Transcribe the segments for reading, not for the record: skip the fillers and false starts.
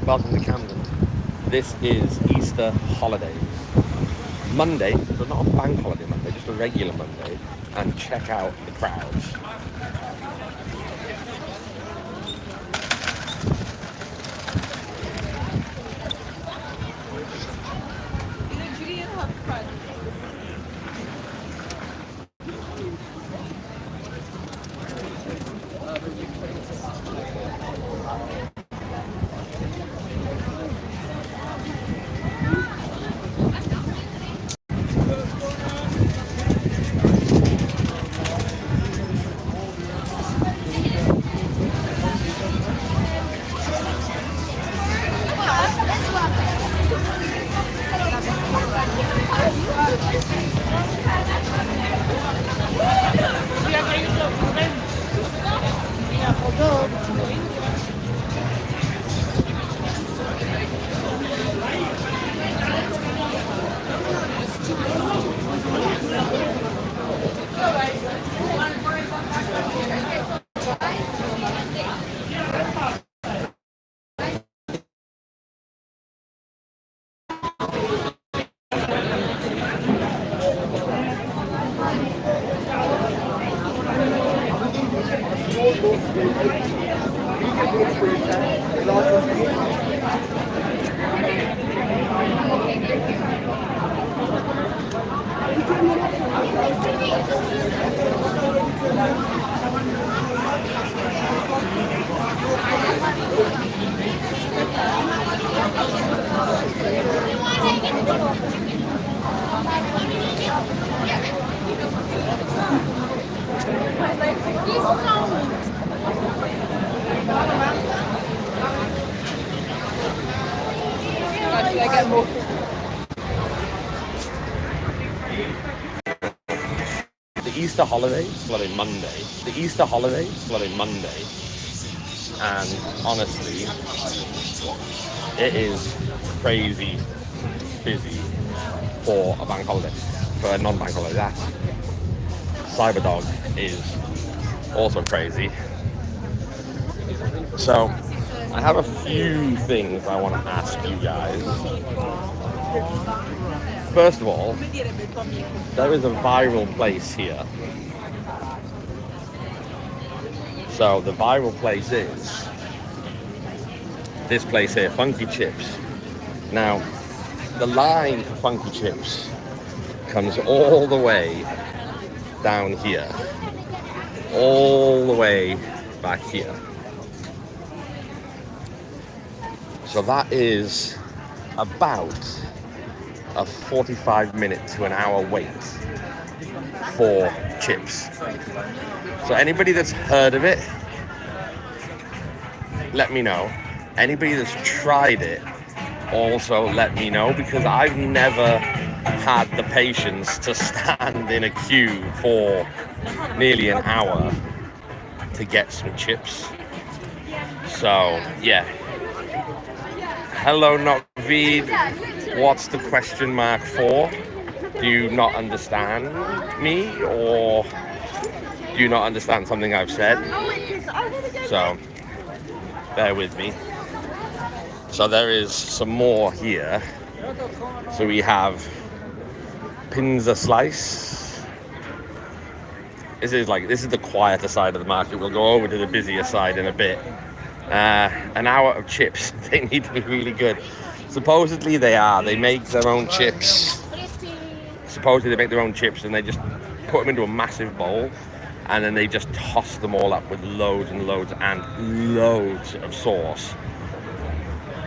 Welcome to Camden. This is Easter holidays. Monday, but not a bank holiday Monday, just a regular Monday. And check out the crowds. The Easter holidays, Monday, and honestly, it is crazy busy for a bank holiday, for a non-bank holiday. That Cyberdog is also crazy. So, I have a few things I want to ask you guys. First of all, there is a viral place here. So the viral place is this place here, Funky Chips. Now, the line for Funky Chips comes all the way down here, all the way back here. So that is about a 45-minute to an hour wait for chips. So anybody that's heard of it, let me know. Anybody that's tried it, also let me know, because I've never had the patience to stand in a queue for nearly an hour to get some chips. So yeah. Hello, Nokvid. What's the question mark for? Do you not understand me, or do you not understand something I've said? So, bear with me. So there is some more here. So we have pintxo slice. This is the quieter side of the market. We'll go over to the busier side in a bit. An hour of chips. They need to be really good. Supposedly they make their own chips. And they just put them into a massive bowl, and then they just toss them all up with loads and loads and loads of sauce,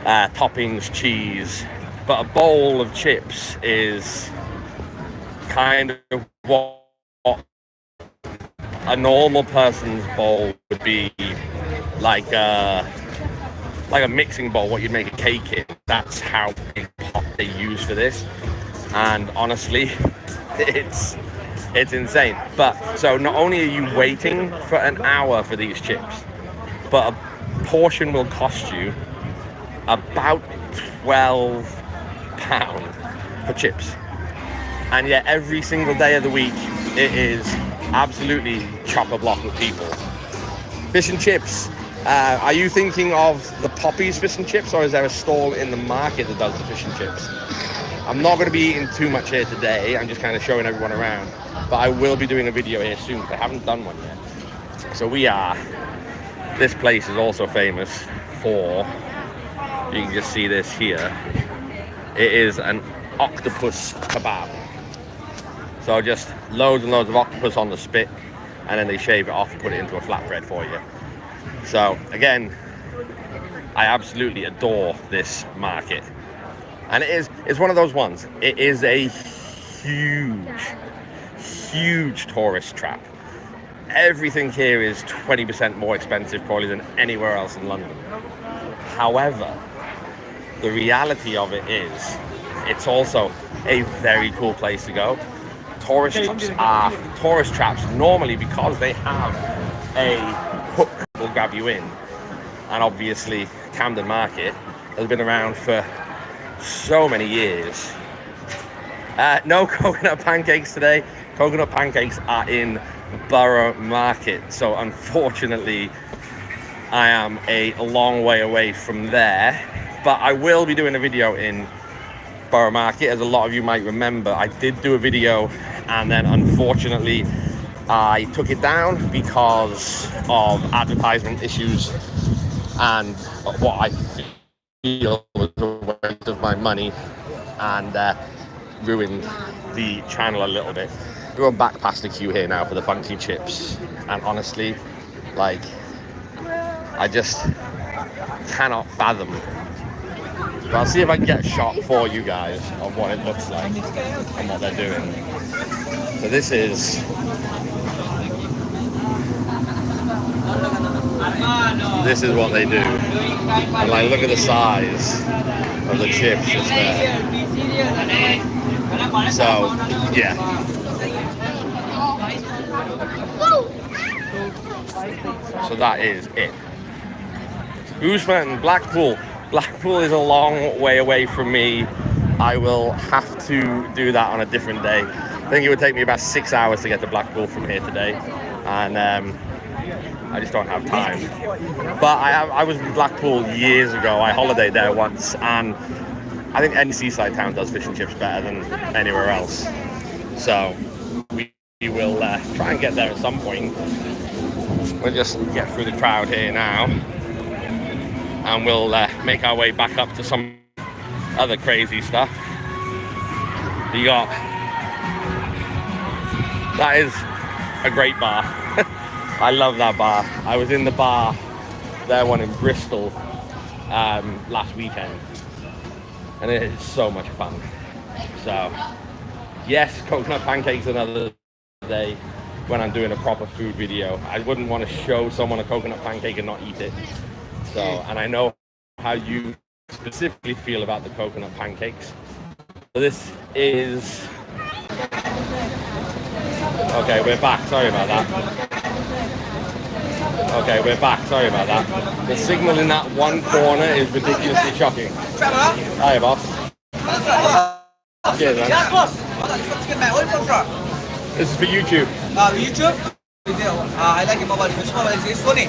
toppings, cheese. But a bowl of chips is kind of what a normal person's bowl would be, like a mixing bowl, what you'd make a cake in. That's how big pot they use for this. And honestly, it's insane. But so not only are you waiting for an hour for these chips, but a portion will cost you about £12 for chips. And yet every single day of the week it is absolutely chock-a-block with people. Fish and chips Are you thinking of the Poppy's fish and chips, or is there a stall in the market that does the fish and chips? I'm not going to be eating too much here today. I'm just kind of showing everyone around. But I will be doing a video here soon, because I haven't done one yet. So this place is also famous for, you can just see this here, it is an octopus kebab. So just loads and loads of octopus on the spit, and then they shave it off and put it into a flatbread for you. So again, I absolutely adore this market. And it's one of those ones. It is a huge tourist trap. Everything here is 20% more expensive probably than anywhere else in London. However, the reality of it is, it's also a very cool place to go. Tourist traps normally, because they have a hook that will grab you in. And obviously, Camden Market has been around for so many years. No coconut pancakes today. Coconut pancakes are in Borough Market, so unfortunately I am a long way away from there, but I will be doing a video in Borough Market. As a lot of you might remember, I did do a video and then unfortunately I took it down because of advertisement issues and what I feel was a waste of my money, and ruined the channel a little bit. We're going back past the queue here now for the funky chips, and honestly, like, I just cannot fathom. But I'll see if I can get a shot for you guys of what it looks like and what they're doing. So this is what they do, and like, look at the size of the chips just there. So yeah, so that is it. Usman, Blackpool is a long way away from me. I will have to do that on a different day. I think it would take me about 6 hours to get to Blackpool from here today, and I just don't have time. But I was in Blackpool years ago. I holidayed there once, and I think any seaside town does fish and chips better than anywhere else. So we will try and get there at some point. We'll just get through the crowd here now, and we'll make our way back up to some other crazy stuff. You got, that is a great bar. I love that bar. I was in the bar, there one in Bristol last weekend, and it is so much fun. So yes, coconut pancakes another day when I'm doing a proper food video. I wouldn't want to show someone a coconut pancake and not eat it. So, and I know how you specifically feel about the coconut pancakes. So this is, okay, we're back, sorry about that. Okay, we're back, sorry about that. The signal in that one corner is ridiculously shocking. Hiya, boss. Cheers, man. This is for YouTube. YouTube? I like it mobile. Which mobile is it? Sony.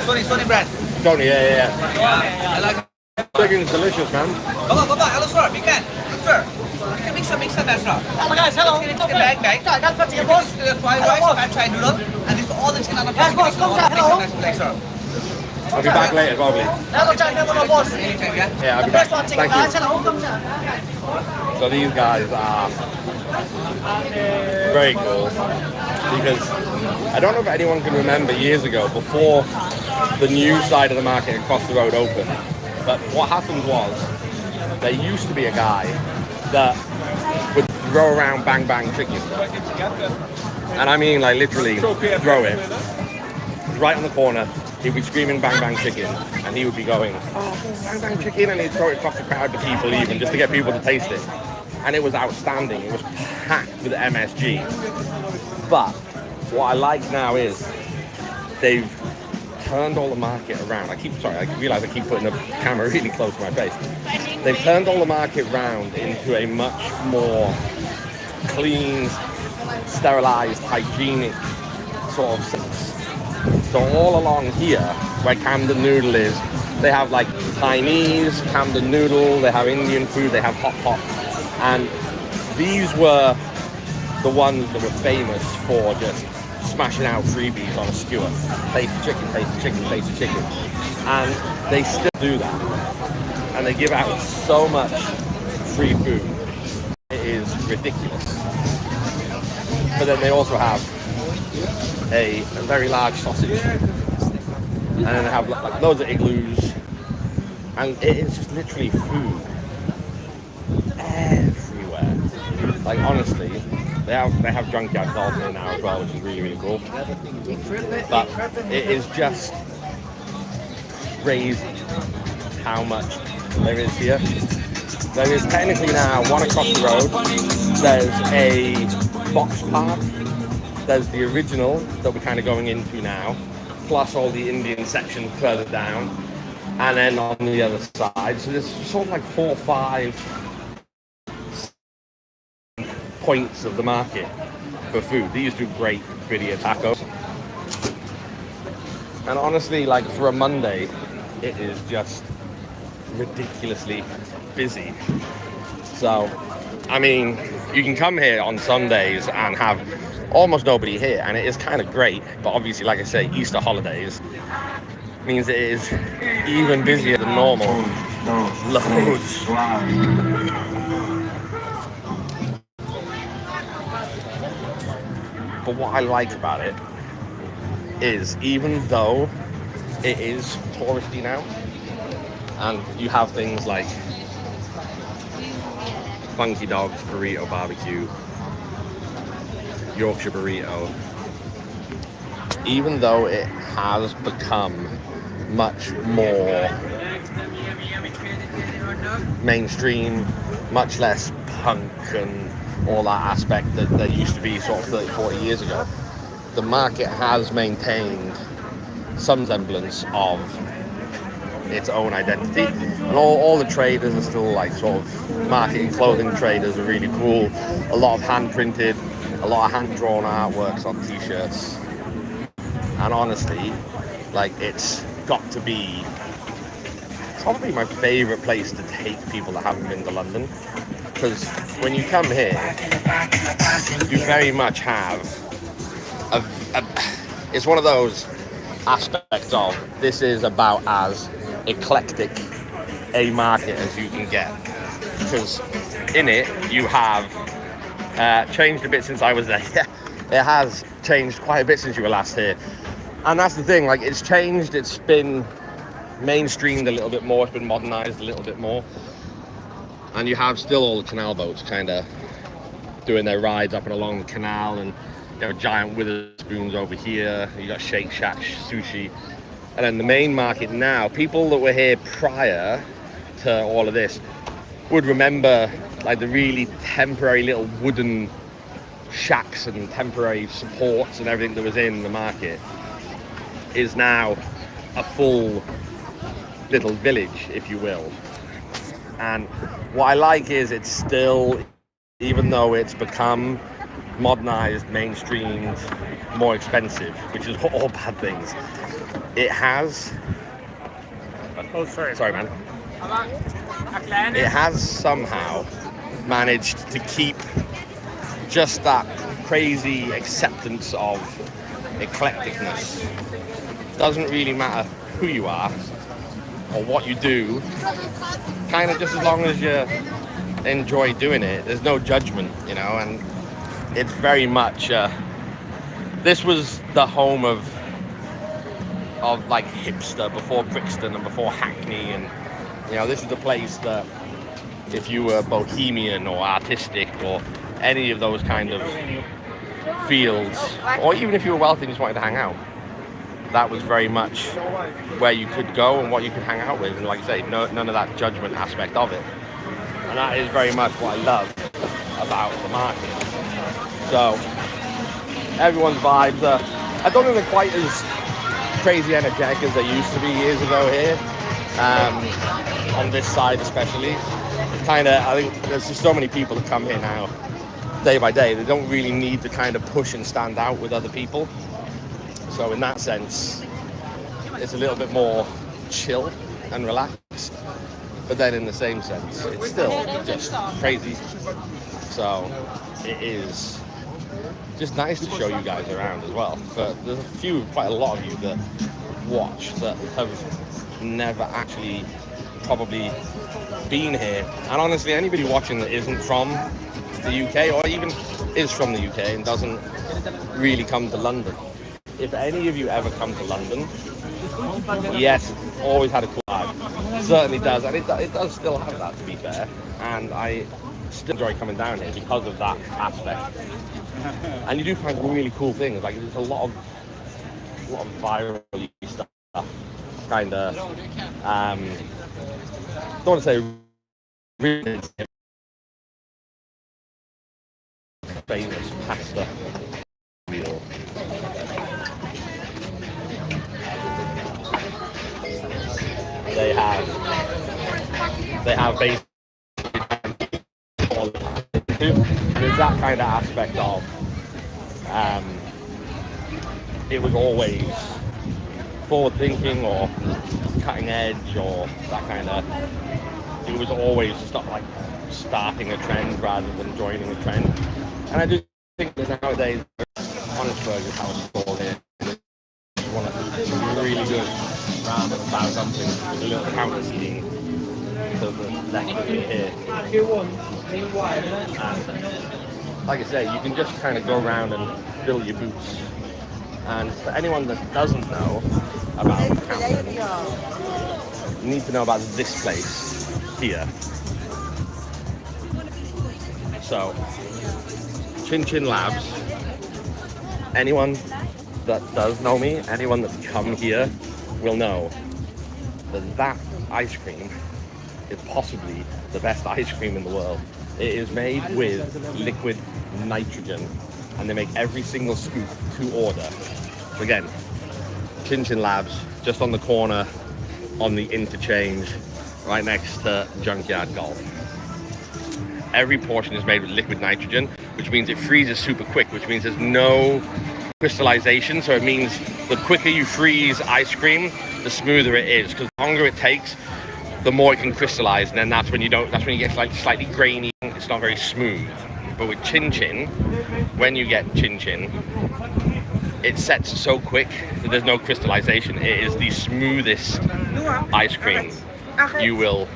Sony brand. Sony, yeah. I like it. Chicken is delicious, man. Baba, hello sir, big man. Sir, you can mix that sir. Hello guys, hello. Bag. Fried rice, and Thai noodle, and this is all the chicken on the plate. Sir. I'll be back later, probably. Anytime, yeah? Yeah, I'll be back. Thank you. So these guys are very cool, because I don't know if anyone can remember years ago, before the new side of the market across the road opened, but what happened was, there used to be a guy that would throw around bang bang chicken, and I mean like literally throw it right on the corner. He'd be screaming bang bang chicken, and he would be going, oh, bang bang chicken, and he'd throw it across the crowd to people, even just to get people to taste it. And it was outstanding. It was packed with MSG. But what I like now is they've turned all the market around. I realize I keep putting the camera really close to my face. They've turned all the market around into a much more clean, sterilized, hygienic sort of sense. So all along here, where Camden noodle is. They have like Chinese, Camden noodle, they have Indian food, they have hot pot. And these were the ones that were famous for just smashing out freebies on a skewer. Taste of chicken, taste of chicken, taste of chicken. And they still do that. And they give out so much free food. It is ridiculous. But then they also have a very large sausage. And then they have like loads of igloos. And it is just literally food everywhere. Like honestly, they have junkyard golf here now as well, which is really, really cool. But it is just crazy how much there is here. There is technically now one across the road. There's a box park. There's the original that we're kind of going into now, plus all the Indian section further down. And then on the other side, so there's sort of like 4 or 5 points of the market for food. They used to do great birria tacos. And honestly, like for a Monday, it is just ridiculously busy. So, I mean, you can come here on Sundays and have almost nobody here, and it is kind of great. But obviously, like I say, Easter holidays means it is even busier than normal. Loads. But what I like about it is, even though it is touristy now, and you have things like Funky Dogs, Burrito Barbecue, Yorkshire Burrito, even though it has become much more mainstream, much less punk and all that aspect that used to be sort of 30, 40 years ago, the market has maintained some semblance of its own identity. And all the traders are still like sort of marketing, clothing traders are really cool. A lot of hand printed, a lot of hand drawn artworks on t-shirts. And honestly, like it's got to be probably my favorite place to take people that haven't been to London, because when you come here you very much have it's one of those aspects of this is about as eclectic a market as you can get, because in it you have changed a bit since I was there. It has changed quite a bit since you were last here. And that's the thing, like it's changed, it's been mainstreamed a little bit more, it's been modernized a little bit more. And you have still all the canal boats kind of doing their rides up and along the canal, and you know, giant Witherspoons over here, you got Shake Shack sushi. And then the main market now, people that were here prior to all of this would remember like the really temporary little wooden shacks and temporary supports and everything that was in the market is now a full little village, if you will. And what I like is it's still, even though it's become modernized, mainstreamed, more expensive, which is all bad things, it has sorry man, it has somehow managed to keep just that crazy acceptance of eclecticness. Doesn't really matter who you are or what you do, kind of just as long as you enjoy doing it, there's no judgment, you know. And it's very much this was the home of like hipster before Brixton and before Hackney, and you know, this is the place that if you were bohemian or artistic or any of those kind of fields, or even if you were wealthy and just wanted to hang out, that was very much where you could go and what you could hang out with. And like I say, none of that judgment aspect of it. And that is very much what I love about the market. So everyone's vibes are, I don't think they're quite as crazy energetic as they used to be years ago here, on this side especially. Kind of, I think there's just so many people that come here now day by day, they don't really need to kind of push and stand out with other people. So in that sense, it's a little bit more chill and relaxed, but then in the same sense, it's still just crazy. So it is just nice to show you guys around as well. But there's quite a lot of you that watch that have never actually probably been here. And honestly, anybody watching that isn't from the UK or even is from the UK and doesn't really come to London, if any of you ever come to London, yes, always had a cool vibe. Certainly does, and it does still have that, to be fair. And I still enjoy coming down here because of that aspect. And you do find really cool things. Like there's a lot of viral stuff, kind of. Don't want to say really famous pasta meal. They have basically there's that kind of aspect of it was always forward thinking or cutting edge or that kind of, it was always starting a trend rather than joining a trend. And I do think that nowadays honest burgers, how it's called here, you want to really good rather than bow dumpling with a little counter seating to the left of me here. And like I say, you can just kind of go around and fill your boots. And for anyone that doesn't know about Camden, you need to know about this place here. So, Chin Chin Labs. Anyone that does know me, anyone that's come here will know that ice cream is possibly the best ice cream in the world. It is made with liquid nitrogen, and they make every single scoop to order. So again, Chin Chin Labs, just on the corner, on the interchange, right next to Junkyard Golf. Every portion is made with liquid nitrogen, which means it freezes super quick, which means there's no crystallization. So it means the quicker you freeze ice cream, the smoother it is, because the longer it takes, the more it can crystallize, and then that's when you get slightly grainy. It's not very smooth. But with Chin Chin, when you get Chin Chin, it sets so quick that there's no crystallization. It is the smoothest ice cream you will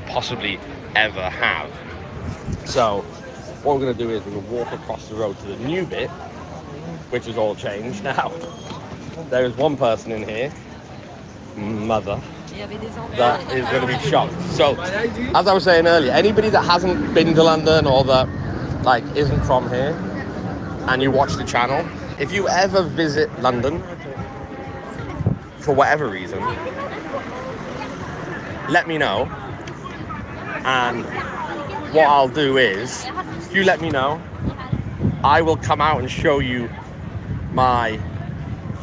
possibly ever have. So what we're going to do is we're going to walk across the road to the new bit, which is all changed now. There is one person in here, mother, that is going to be shocked. So as I was saying earlier, anybody that hasn't been to London or that isn't from here and you watch the channel, if you ever visit London for whatever reason, let me know. And what I'll do is, if you let me know, I will come out and show you my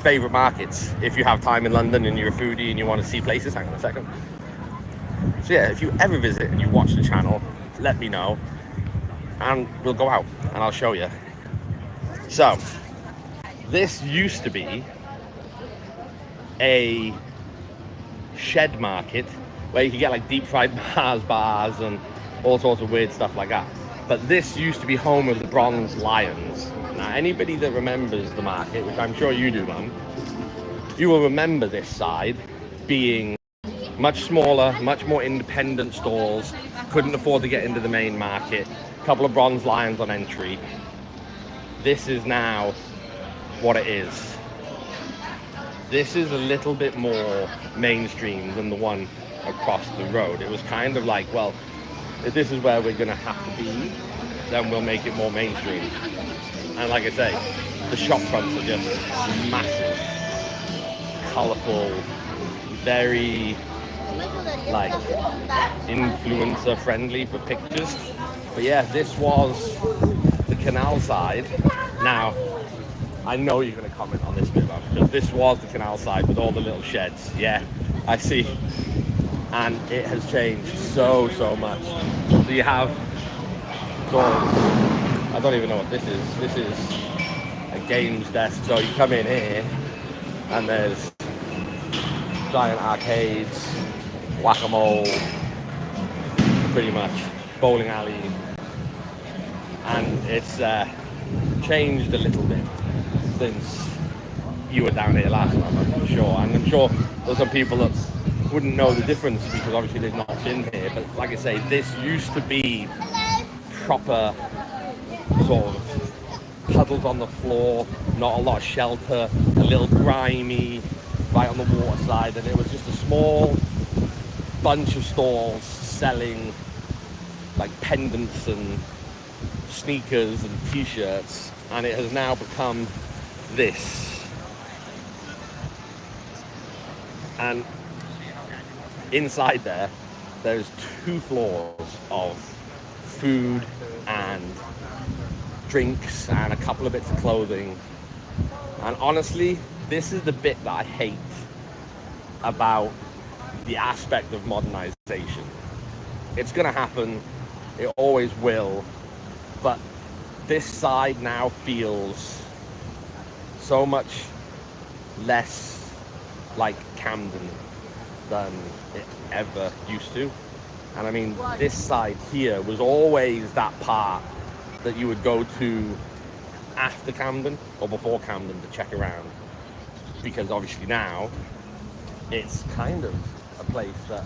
favorite markets. If you have time in London and you're a foodie and you want to see places, hang on a second. So yeah, if you ever visit and you watch the channel, let me know and we'll go out and I'll show you. So this used to be a shed market where you could get deep fried bars and all sorts of weird stuff like that. But this used to be home of the Bronze Lions. Now, anybody that remembers the market, which I'm sure you do, Mum, you will remember this side being much smaller, much more independent stalls, couldn't afford to get into the main market, a couple of Bronze Lions on entry. This is now what it is. This is a little bit more mainstream than the one across the road. It was kind of like, well, if this is where we're gonna have to be, then we'll make it more mainstream. And like I say, the shop fronts are just massive, colourful, very influencer friendly for pictures. But yeah, this was the canal side. Now, I know you're going to comment on this bit, because this was the canal side with all the little sheds. Yeah, I see. And it has changed so much. So you have I don't even know what this is. This is a games desk. So you come in here and there's giant arcades, whack-a-mole, pretty much, bowling alley, and it's changed a little bit since you were down here last time, I'm sure. And I'm sure there's some people that wouldn't know the difference because obviously they've not been here. But like I say, this used to be proper sort of puddles on the floor, not a lot of shelter, a little grimy, right on the water side, and it was just a small bunch of stalls selling like pendants and sneakers and t-shirts, and it has now become this. And inside there's 2 floors of food and drinks and a couple of bits of clothing. And honestly, this is the bit that I hate about the aspect of modernization. It's gonna happen, it always will, but this side now feels so much less like Camden than it ever used to. And I mean, this side here was always that part that you would go to after Camden or before Camden to check around, because obviously now it's kind of a place that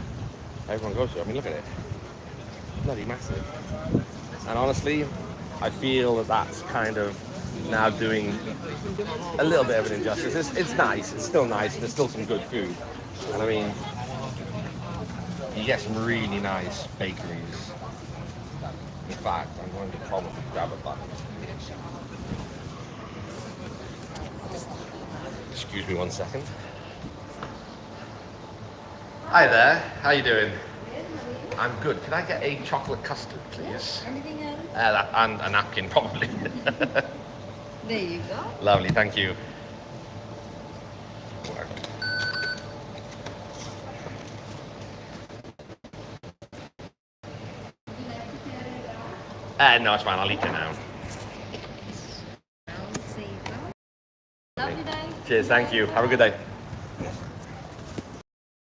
everyone goes to. I mean, look at it, bloody massive. And honestly, I feel that that's kind of now doing a little bit of an injustice. It's nice, it's still nice, there's still some good food. And I mean, you get some really nice bakeries. In fact, I'm going to probably grab a bite. Excuse me 1 second. Hi there, how you doing? I'm good. Can I get a chocolate custard, please? Anything else? And a napkin, probably. There you go. Lovely, thank you. No, it's fine. I'll eat it now. Lovely day. Cheers, thank you. Have a good day.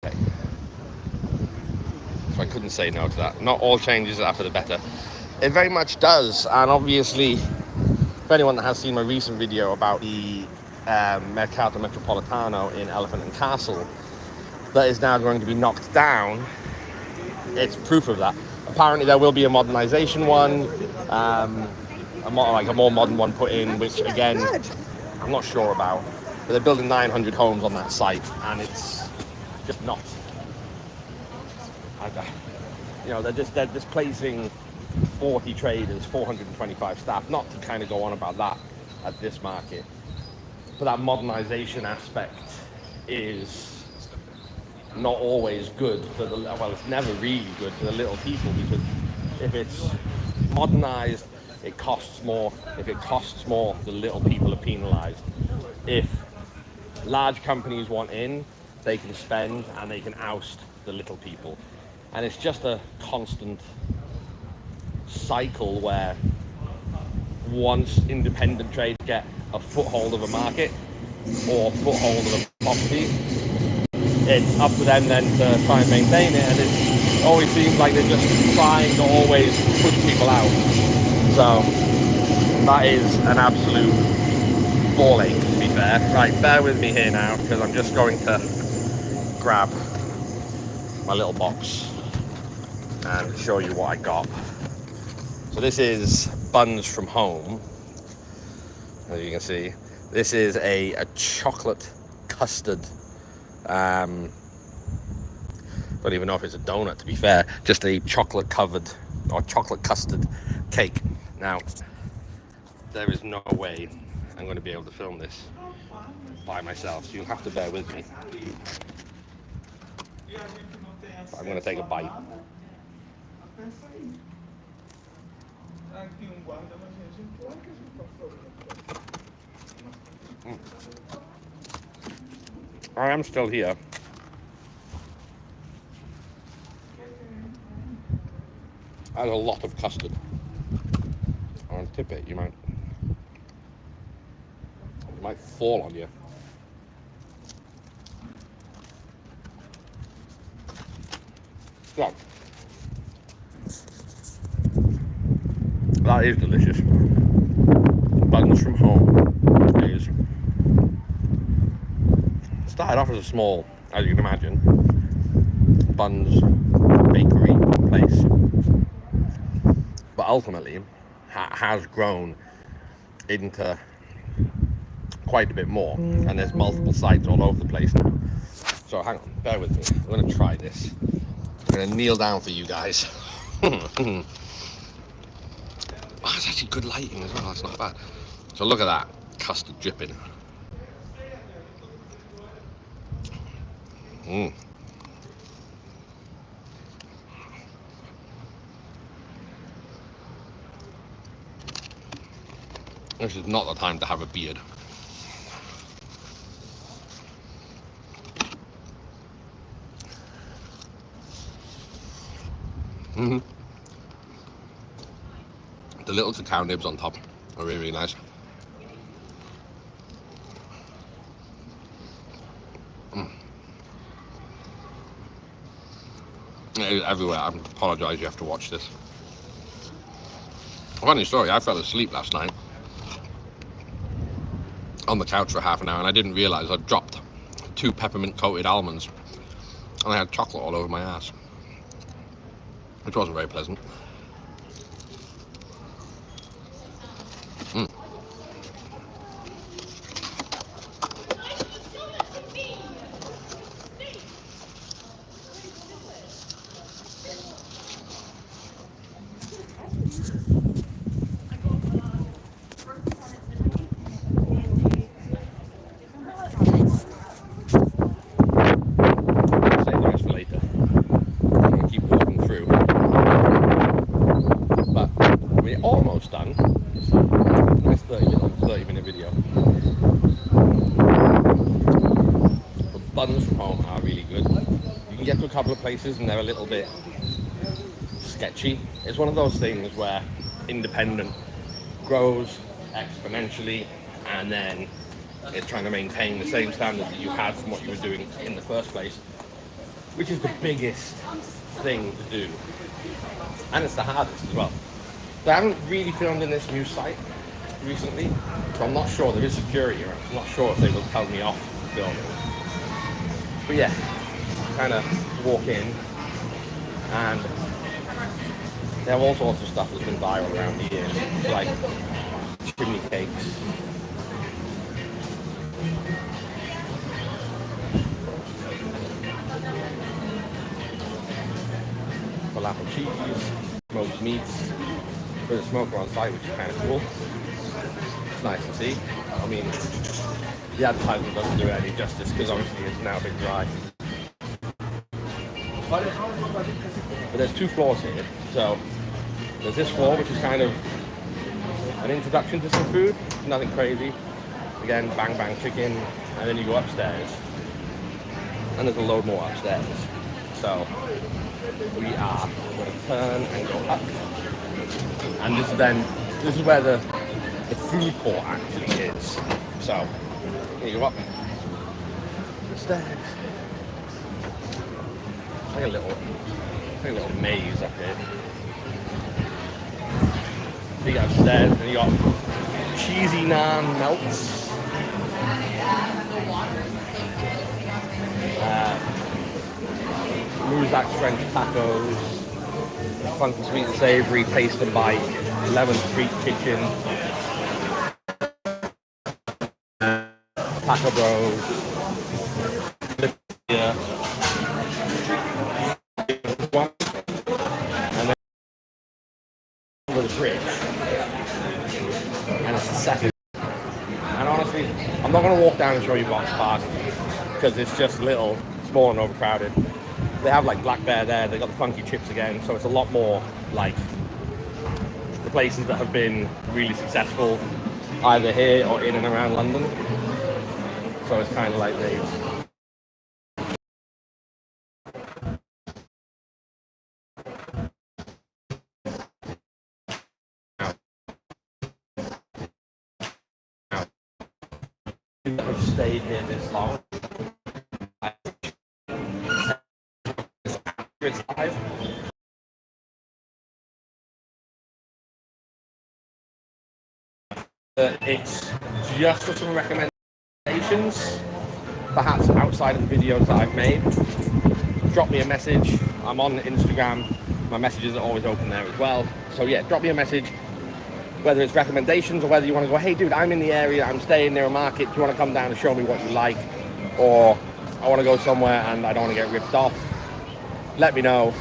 Okay. So I couldn't say no to that. Not all changes are for the better. It very much does, and obviously, for anyone that has seen my recent video about the Mercato Metropolitano in Elephant and Castle that is now going to be knocked down, it's proof of that. Apparently there will be a modernization one, a more modern one put in, which again, I'm not sure about. But they're building 900 homes on that site, and it's just not. You know, they're displacing 40 traders, 425 staff. Not to kind of go on about that at this market, but that modernization aspect is not always good for the, well, it's never really good for the little people, because if it's modernized, it costs more. If it costs more, the little people are penalized. If large companies want in, they can spend and they can oust the little people. And it's just a constant cycle where once independent trades get a foothold of a market or foothold of a property, it's up to them then to try and maintain it, and it always seems like they're just trying to always push people out. So that is an absolute ball ache, to be fair. Right, bear with me here now, because I'm just going to grab my little box and show you what I got. So this is buns from home, as you can see. This is a chocolate custard. Don't even know if it's a donut, to be fair. Just a chocolate covered or chocolate custard cake. Now, there is no way I'm going to be able to film this by myself, so you'll have to bear with me. But I'm going to take a bite. I am still here. That's a lot of custard. I'll tip it, you might fall on you. So, that is delicious. Buns from home is started off as a small, as you can imagine, buns bakery place, but ultimately has grown into quite a bit more, and there's multiple sites all over the place now. So hang on, bear with me. I'm going to try this. I'm going to kneel down for you guys. Oh, it's actually good lighting as well. It's not bad. So look at that custard dripping. This is not the time to have a beard. The little cacao nibs on top are really, really nice. It is everywhere. I apologise, you have to watch this. Funny story, I fell asleep last night on the couch for half an hour, and I didn't realise I'd dropped 2 peppermint coated almonds, and I had chocolate all over my ass, which wasn't very pleasant. Save the rest for later. I'm going to keep walking through. But we're almost done. It's 30-minute video. The buns from home are really good. You can get to a couple of places and they're a little bit sketchy. It's one of those things where independent grows exponentially, and then it's trying to maintain the same standard that you had from what you were doing in the first place, which is the biggest thing to do, and it's the hardest as well. So I haven't really filmed in this new site recently, so I'm not sure. There is security around. I'm not sure if they will tell me off for filming. But yeah, kind of walk in, and they have all sorts of stuff that's been viral around the years, like chimney cakes, falafel cheese, smoked meats, for the smoker on site, which is kind of cool. It's nice to see. I mean, the advertisement doesn't do it any justice because obviously it's now a bit dry. But there's 2 floors here, so there's this floor, which is kind of an introduction to some food, nothing crazy. Again, bang bang chicken, and then you go upstairs, and there's a load more upstairs. So we are going to turn and go up, and this is where the food court actually is. So here you go up the stairs. It's like a little maze up here. You get upstairs and you got cheesy naan melts. Muzak's French tacos, funky sweet and savoury taste and bite, Lemon Street Kitchen, Taco Bros, and then over the bridge, and it's the second. And honestly, I'm not going to walk down and show you Box Park because it's just little, small and overcrowded. They have like Black Bear there, they got the funky chips again, so it's a lot more like the places that have been really successful either here or in and around London. So it's kind of like they've have stayed here this long. It's It's just for some recommendations, perhaps outside of the videos that I've made. Drop me a message. I'm on Instagram. My messages are always open there as well. So yeah, drop me a message, whether it's recommendations or whether you want to go, hey dude, I'm in the area, I'm staying near a market, do you want to come down and show me what you like? Or I want to go somewhere and I don't want to get ripped off. Let me know.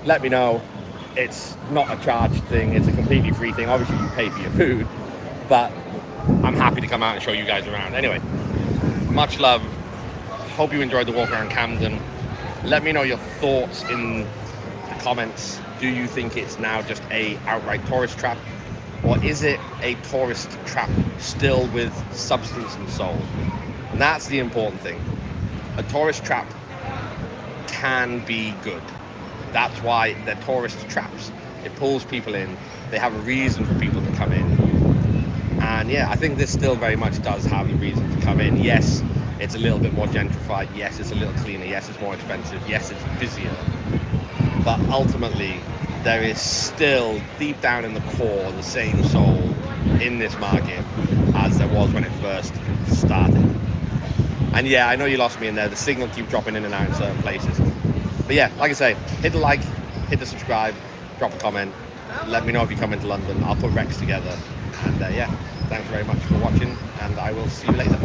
Let me know. It's not a charged thing, it's a completely free thing. Obviously you pay for your food, but I'm happy to come out and show you guys around. Anyway, much love. Hope you enjoyed the walk around Camden. Let me know your thoughts in the comments. Do you think it's now just a outright tourist trap? Or is it a tourist trap still with substance and soul? And that's the important thing. A tourist trap can be good. That's why they're tourist traps. It pulls people in. They have a reason for people to come in. And yeah, I think this still very much does have a reason to come in. Yes, it's a little bit more gentrified. Yes, it's a little cleaner. Yes, it's more expensive. Yes, it's busier. But ultimately, there is still, deep down in the core, the same soul in this market as there was when it first started. And yeah, I know you lost me in there. The signal keeps dropping in and out in certain places. But yeah, like I say, hit the like, hit the subscribe, drop a comment. Let me know if you come into London. I'll put Rex together. And yeah, thanks very much for watching, and I will see you later.